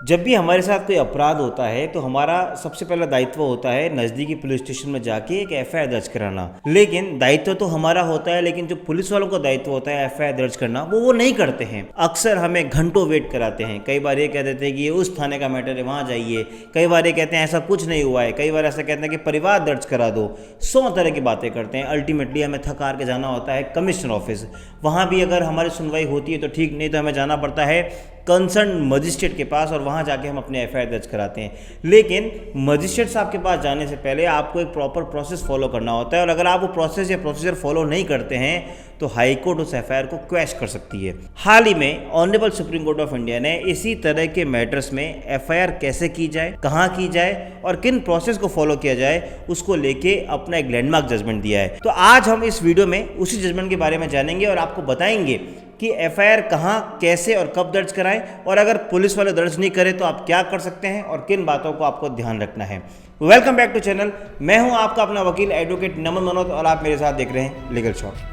जब भी हमारे साथ कोई अपराध होता है तो हमारा सबसे पहला दायित्व होता है नज़दीकी पुलिस स्टेशन में जाके एक एफआईआर दर्ज कराना। लेकिन दायित्व तो हमारा होता है, लेकिन जो पुलिस वालों का दायित्व होता है एफआईआर दर्ज करना, वो नहीं करते हैं। अक्सर हमें घंटों वेट कराते हैं। कई बार ये कह देते हैं कि ये उस थाने का मैटर है, वहाँ जाइए। कई बार ये कहते हैं ऐसा कुछ नहीं हुआ है। कई बार ऐसा कहते हैं कि परिवार दर्ज करा दो। 100 तरह की बातें करते हैं। अल्टीमेटली हमें थक हार के जाना होता है कमिश्नर ऑफिस। वहाँ भी अगर हमारी सुनवाई होती है तो ठीक, नहीं तो हमें जाना पड़ता है कंसर्न मजिस्ट्रेट के पास और वहाँ जाके हम अपने एफआईआर दर्ज कराते हैं। लेकिन मजिस्ट्रेट साहब के पास जाने से पहले आपको एक प्रॉपर प्रोसेस फॉलो करना होता है, और अगर आप वो प्रोसेस या प्रोसीजर फॉलो नहीं करते हैं तो हाई कोर्ट उस एफआईआर को क्वैश कर सकती है। हाल ही में honourable supreme court of India ने इसी तरह के मैटर्स में एफआईआर कैसे की जाए, कहाँ की जाए और किन प्रोसेस को फॉलो किया जाए, उसको लेके अपना एक लैंडमार्क जजमेंट दिया है। तो आज हम इस वीडियो में उसी जजमेंट के बारे में जानेंगे और आपको बताएंगे कि एफआईआर कहाँ, कैसे और कब दर्ज कराएं, और अगर पुलिस वाले दर्ज नहीं करें तो आप क्या कर सकते हैं और किन बातों को आपको ध्यान रखना है। Welcome back to channel. मैं हूं आपका अपना वकील एडवोकेट नमन मनोज और आप मेरे साथ देख रहे हैं लीगल शॉट।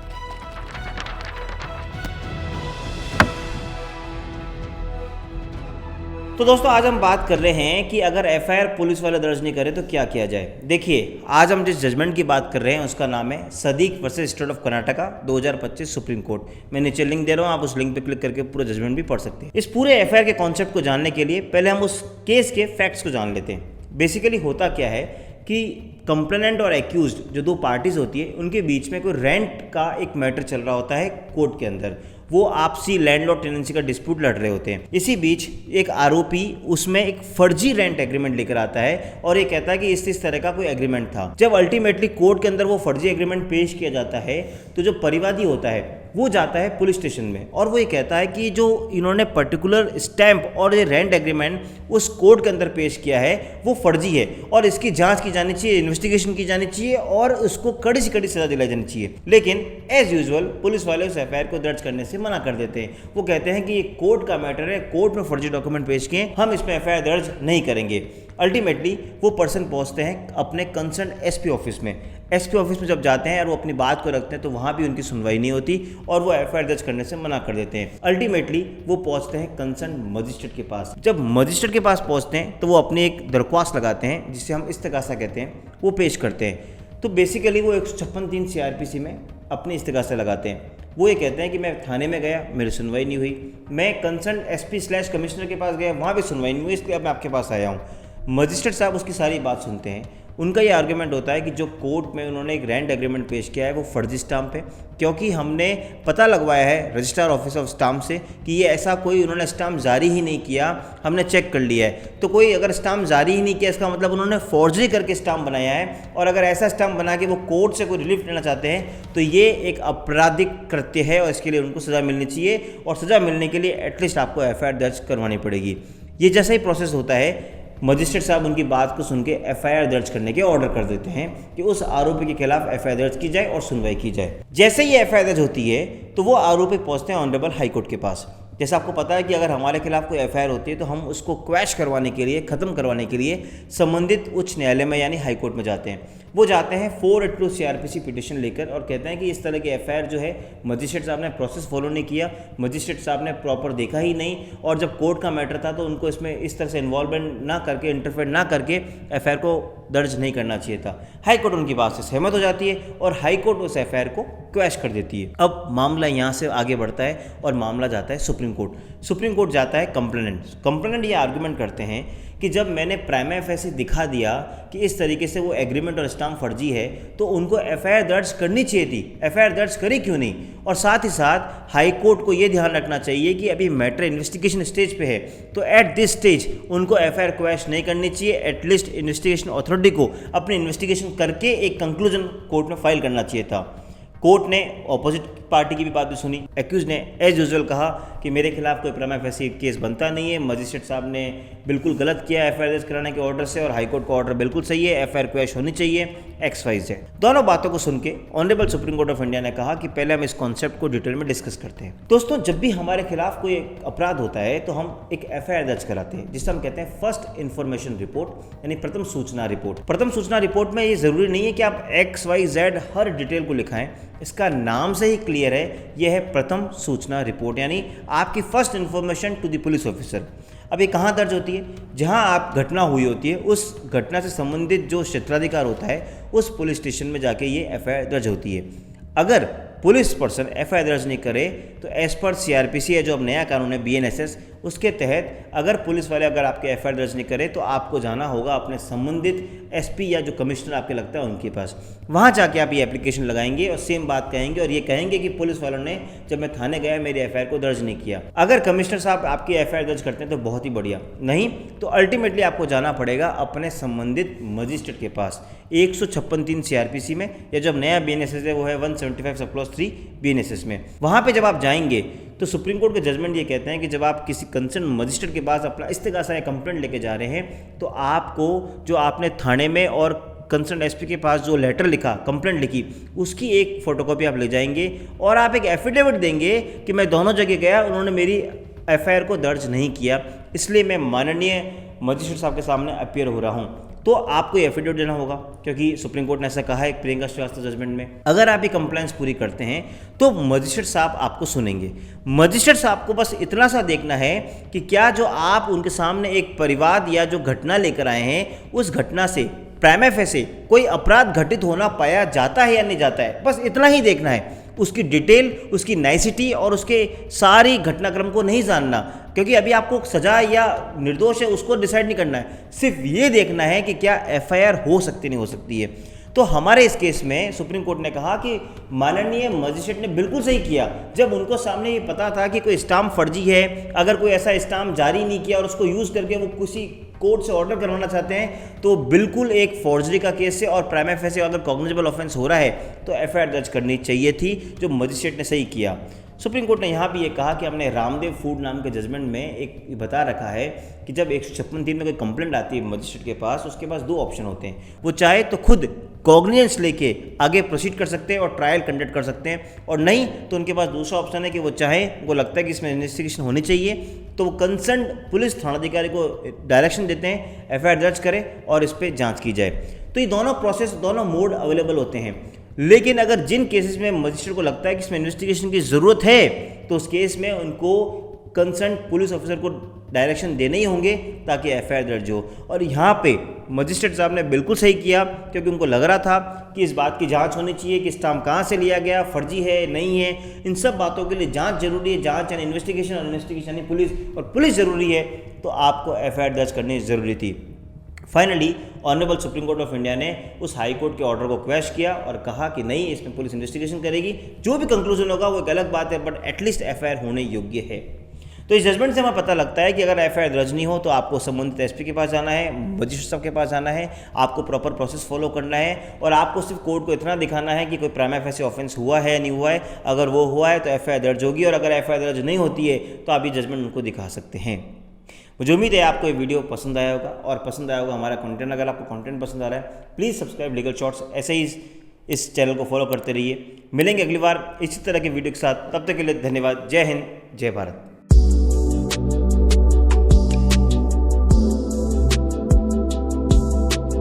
तो दोस्तों, आज हम बात कर रहे हैं कि अगर एफआईआर पुलिस वाले दर्ज नहीं करे तो क्या किया जाए। देखिए, आज हम जिस जजमेंट की बात कर रहे हैं उसका नाम है Sadiq versus state of Karnataka 2025 supreme court. मैं नीचे लिंक दे रहा हूँ, आप उस लिंक पे क्लिक करके पूरा जजमेंट भी पढ़ सकते हैं। इस पूरे एफआईआर के कॉन्सेप्ट को जानने के लिए पहले हम उस केस के फैक्ट्स को जान लेते हैं। बेसिकली होता क्या है कि कंप्लेनेंट और एक्यूज्ड जो दो पार्टीज होती है उनके बीच में कोई रेंट का एक मैटर चल रहा होता है कोर्ट के अंदर। वो आपसी लैंडलॉर्ड टेनेंसी का डिस्प्यूट लड़ रहे होते हैं। इसी बीच एक आरोपी उसमें एक फर्जी रेंट एग्रीमेंट लेकर आता है और ये कहता है कि इस तरह का कोई एग्रीमेंट था। जब अल्टीमेटली कोर्ट के अंदर वो फर्जी एग्रीमेंट पेश किया जाता है तो जो परिवादी होता है वो जाता है पुलिस स्टेशन में और वो ये कहता है कि जो इन्होंने पर्टिकुलर स्टैंप और ये रेंट एग्रीमेंट उस कोर्ट के अंदर पेश किया है वो फर्जी है और इसकी जांच की जानी चाहिए, इन्वेस्टिगेशन की जानी चाहिए और उसको कड़ी से कड़ी सजा दिलाई जानी चाहिए। लेकिन एज यूजुअल पुलिस वाले उस एफआईआर को दर्ज करने से मना कर देते हैं। वो कहते हैं कि ये कोर्ट का मैटर है, कोर्ट में फर्जी डॉक्यूमेंट पेश किए, हम इसमें एफआईआर दर्ज नहीं करेंगे। अल्टीमेटली वो पर्सन पहुंचते हैं अपने कंसर्न एसपी ऑफिस में। एसपी ऑफिस में जब जाते हैं और वो अपनी बात को रखते हैं तो वहाँ भी उनकी सुनवाई नहीं होती और वो एफआईआर दर्ज करने से मना कर देते हैं। अल्टीमेटली वो पहुँचते हैं कंसर्न मजिस्ट्रेट के पास। जब मजिस्ट्रेट के पास पहुँचते हैं तो वो अपनी एक दरख्वास्त लगाते हैं जिसे हम इस्तिगासा कहते हैं, वो पेश करते हैं। तो बेसिकली वो 156(3) सीआरपीसी में अपनी इस्तिगासा लगाते हैं। वो ये कहते हैं कि मैं थाने में गया, मेरी सुनवाई नहीं हुई, मैं कंसर्न एसपी/कमिश्नर के पास गया, वहाँ भी सुनवाई नहीं हुई, इसलिए अब मैं आपके पास आया हूँ। मजिस्ट्रेट साहब उसकी सारी बात सुनते हैं। उनका ये आर्गुमेंट होता है कि जो कोर्ट में उन्होंने एक रेंट एग्रीमेंट पेश किया है वो फर्जी स्टाम्प है, क्योंकि हमने पता लगवाया है रजिस्ट्रार ऑफिस ऑफ स्टाम्प से कि ये ऐसा कोई उन्होंने स्टाम्प जारी ही नहीं किया, हमने चेक कर लिया है। तो कोई अगर स्टाम्प जारी ही नहीं किया इसका मतलब उन्होंने फॉर्जरी करके स्टाम्प बनाया है, और अगर ऐसा स्टाम्प बना के वो कोर्ट से कोई रिलीफ लेना चाहते हैं तो ये एक आपराधिक कृत्य है और इसके लिए उनको सज़ा मिलनी चाहिए, और सज़ा मिलने के लिए एटलीस्ट आपको एफआईआर दर्ज करवानी पड़ेगी। ये जैसा ही प्रोसेस होता है, मजिस्ट्रेट साहब उनकी बात को सुन के एफआईआर दर्ज करने के ऑर्डर कर देते हैं कि उस आरोपी के खिलाफ एफआईआर दर्ज की जाए और सुनवाई की जाए। जैसे ही एफआईआर दर्ज होती है तो वो आरोपी पहुंचते हैं ऑनरेबल हाई कोर्ट के पास। जैसा आपको पता है कि अगर हमारे खिलाफ कोई एफआईआर होती है तो हम उसको क्वैश करवाने के लिए, ख़त्म करवाने के लिए संबंधित उच्च न्यायालय में यानी हाई कोर्ट में जाते हैं। वो जाते हैं 482 सीआरपीसी पिटिशन लेकर और कहते हैं कि इस तरह की एफआईआर जो है मजिस्ट्रेट साहब ने प्रोसेस फॉलो नहीं किया, मजिस्ट्रेट साहब ने प्रॉपर देखा ही नहीं, और जब कोर्ट का मैटर था तो उनको इसमें इस तरह से इन्वॉल्वमेंट ना करके, इंटरफेयर ना करके एफआईआर को दर्ज नहीं करना चाहिए था। हाई कोर्ट उनकी बात से सहमत हो जाती है और हाई कोर्ट उस एफआईआर को क्वैश कर देती है। अब मामला यहाँ से आगे बढ़ता है और मामला जाता है सुप्रीम कोर्ट। सुप्रीम कोर्ट जाता है कंप्लेनेंट ये आर्गुमेंट करते हैं कि जब मैंने प्राइमा फेसी दिखा दिया कि इस तरीके से वो एग्रीमेंट और स्टाम्प फर्जी है तो उनको एफआईआर दर्ज करनी चाहिए थी, एफआईआर दर्ज करी क्यों नहीं। और साथ ही साथ हाई कोर्ट को ये ध्यान रखना चाहिए कि अभी मैटर इन्वेस्टिगेशन स्टेज पे है, तो एट दिस स्टेज उनको एफआईआर क्वैश नहीं करनी चाहिए। एटलीस्ट इन्वेस्टिगेशन अथॉरिटी को अपनी इन्वेस्टिगेशन करके एक कंक्लूजन कोर्ट में फाइल करना चाहिए था। कोर्ट ने ऑपोजिट पार्टी की भी बात भी सुनी। एक्यूज ने एज यूजुअल कहा कि मेरे खिलाफ कोई प्राइमा फेसी केस बनता नहीं है, मजिस्ट्रेट साहब ने बिल्कुल गलत किया एफआईआर दर्ज कराने के ऑर्डर से, और हाईकोर्ट का ऑर्डर बिल्कुल सही है, एफआईआर क्वैश होनी चाहिए, XYZ। दोनों बातों को सुन के honourable supreme court of India ने कहा कि पहले हम इस कॉन्सेप्ट को डिटेल में डिस्कस करते हैं। दोस्तों, जब भी हमारे खिलाफ कोई अपराध होता है तो हम एक एफआईआर दर्ज कराते हैं जिसे हम कहते हैं फर्स्ट इन्फॉर्मेशन रिपोर्ट, यानी प्रथम सूचना रिपोर्ट। प्रथम सूचना रिपोर्ट में ये जरूरी नहीं है कि आप XYZ हर डिटेल को लिखाएं, इसका नाम से ही क्लियर है, यह है प्रथम सूचना रिपोर्ट, यानी आपकी first information to the police officer. अब ये कहाँ दर्ज होती है? जहाँ आप घटना हुई होती है उस घटना से संबंधित जो क्षेत्राधिकार होता है उस पुलिस स्टेशन में जाके ये एफआईआर दर्ज होती है। अगर पुलिस पर्सन एफआईआर दर्ज नहीं करे तो एज पर सीआरपीसी है, जो अब नया कानून है बीएनएसएस, उसके तहत अगर पुलिस वाले अगर आपके एफआईआर दर्ज नहीं करे तो आपको जाना होगा अपने संबंधित एसपी या जो कमिश्नर आपके लगता है उनके पास। वहाँ जाके आप ये एप्लीकेशन लगाएंगे और सेम बात कहेंगे और ये कहेंगे कि पुलिस वालों ने जब मैं थाने गया मेरी एफआईआर को दर्ज नहीं किया। अगर कमिश्नर साहब आपकी एफआईआर दर्ज करते हैं तो बहुत ही बढ़िया, नहीं तो अल्टीमेटली आपको जाना पड़ेगा अपने संबंधित मजिस्ट्रेट के पास 156(3) सीआरपीसी में, या जब नया बीएनएसएस है वो है 175 सब क्लॉज 3 बीएनएसएस में। वहाँ पे जब आप जाएंगे तो सुप्रीम कोर्ट के जजमेंट ये कहते हैं कि जब आप किसी कंसर्न मजिस्ट्रेट के पास अपना इस्तिगासा या कंप्लेंट लेके जा रहे हैं तो आपको जो आपने थाने में और कंसर्न एसपी के पास जो लेटर लिखा, कंप्लेंट लिखी, उसकी एक फोटोकॉपी आप ले जाएंगे और आप एक एफिडेविट देंगे कि मैं दोनों जगह गया, उन्होंने मेरी एफआईआर को दर्ज नहीं किया, इसलिए मैं माननीय मजिस्ट्रेट साहब के सामने अपीयर हो रहा हूँ। तो आपको ये एफिडेविट देना होगा क्योंकि सुप्रीम कोर्ट ने ऐसा कहा है प्रियंका श्रीवास्तव जजमेंट में। अगर आप ये कंप्लेंट्स पूरी करते हैं तो मजिस्ट्रेट साहब आपको सुनेंगे। मजिस्ट्रेट साहब को बस इतना सा देखना है कि क्या जो आप उनके सामने एक परिवाद या जो घटना लेकर आए हैं उस घटना से प्राइमा फेसी कोई अपराध घटित होना पाया जाता है या नहीं जाता है, बस इतना ही देखना है। उसकी डिटेल, उसकी नाइसिटी और उसके सारी घटनाक्रम को नहीं जानना, क्योंकि अभी आपको सजा या निर्दोष है उसको डिसाइड नहीं करना है, सिर्फ ये देखना है कि क्या एफआईआर हो सकती नहीं हो सकती है। तो हमारे इस केस में सुप्रीम कोर्ट ने कहा कि माननीय मजिस्ट्रेट ने बिल्कुल सही किया जब उनको सामने ये पता था कि कोई स्टाम्प फर्जी है, अगर कोई ऐसा स्टाम्प जारी नहीं किया और उसको यूज़ करके वो किसी कोर्ट से ऑर्डर करवाना चाहते हैं तो बिल्कुल एक फॉर्जरी का केस है और प्राइमा फेसी अगर कॉग्निजेबल ऑफेंस हो रहा है तो एफआईआर दर्ज करनी चाहिए थी, जो मजिस्ट्रेट ने सही किया। सुप्रीम कोर्ट ने यहाँ भी ये कहा कि हमने रामदेव फूड नाम के जजमेंट में एक बता रखा है कि जब 156(3) में कोई कंप्लेंट आती है मजिस्ट्रेट के पास, उसके पास दो ऑप्शन होते हैं। वो चाहे तो खुद कॉग्निजेंस लेके आगे प्रोसीड कर सकते हैं और ट्रायल कंडक्ट कर सकते हैं, और नहीं तो उनके पास दूसरा ऑप्शन है कि वो चाहे, वो लगता है कि इसमें इन्वेस्टिगेशन होनी चाहिए तो वो कंसर्न पुलिस थानाधिकारी को डायरेक्शन देते हैं एफआईआर दर्ज करें और इस पर जाँच की जाए। तो ये दोनों प्रोसेस, दोनों मोड अवेलेबल होते हैं। लेकिन अगर जिन केसेस में मजिस्ट्रेट को लगता है कि इसमें इन्वेस्टिगेशन की ज़रूरत है तो उस केस में उनको कंसर्न पुलिस ऑफिसर को डायरेक्शन देने ही होंगे ताकि एफआईआर दर्ज हो। और यहाँ पे मजिस्ट्रेट साहब ने बिल्कुल सही किया क्योंकि उनको लग रहा था कि इस बात की जांच होनी चाहिए कि स्टाम्प कहाँ से लिया गया, फर्जी है नहीं है, इन सब बातों के लिए जांच जरूरी है। जांच यानी इन्वेस्टिगेशन और इन्वेस्टिगेशन यानी पुलिस, और पुलिस ज़रूरी है तो आपको एफआईआर दर्ज करनी ज़रूरी थी। Finally honourable supreme court of India ने उस हाई कोर्ट के ऑर्डर को क्वैश किया और कहा कि नहीं, इसमें पुलिस इन्वेस्टिगेशन करेगी, जो भी कंक्लूजन होगा वो एक अलग बात है, बट एटलीस्ट एफआईआर होने योग्य है। तो इस जजमेंट से हमें पता लगता है कि अगर एफआईआर दर्ज नहीं हो तो आपको संबंधित एसपी के पास जाना है, मजिस्ट्रेट साहब के पास जाना है, आपको प्रॉपर प्रोसेस फॉलो करना है और आपको सिर्फ कोर्ट को इतना दिखाना है कि कोई प्राइमा फेसी ऑफेंस हुआ है नहीं हुआ है। अगर वो हुआ है तो एफआईआर दर्ज होगी और अगर एफआईआर दर्ज नहीं होती है तो आप ये जजमेंट उनको दिखा सकते हैं। मुझे उम्मीद है आपको ये वीडियो पसंद आया होगा और पसंद आया होगा हमारा कंटेंट। अगर आपको कंटेंट पसंद आ रहा है प्लीज़ सब्सक्राइब लीगल शॉर्ट्स, ऐसे ही इस चैनल को फॉलो करते रहिए। मिलेंगे अगली बार इसी तरह की वीडियो के साथ, तब तक के लिए धन्यवाद। जय हिंद, जय भारत।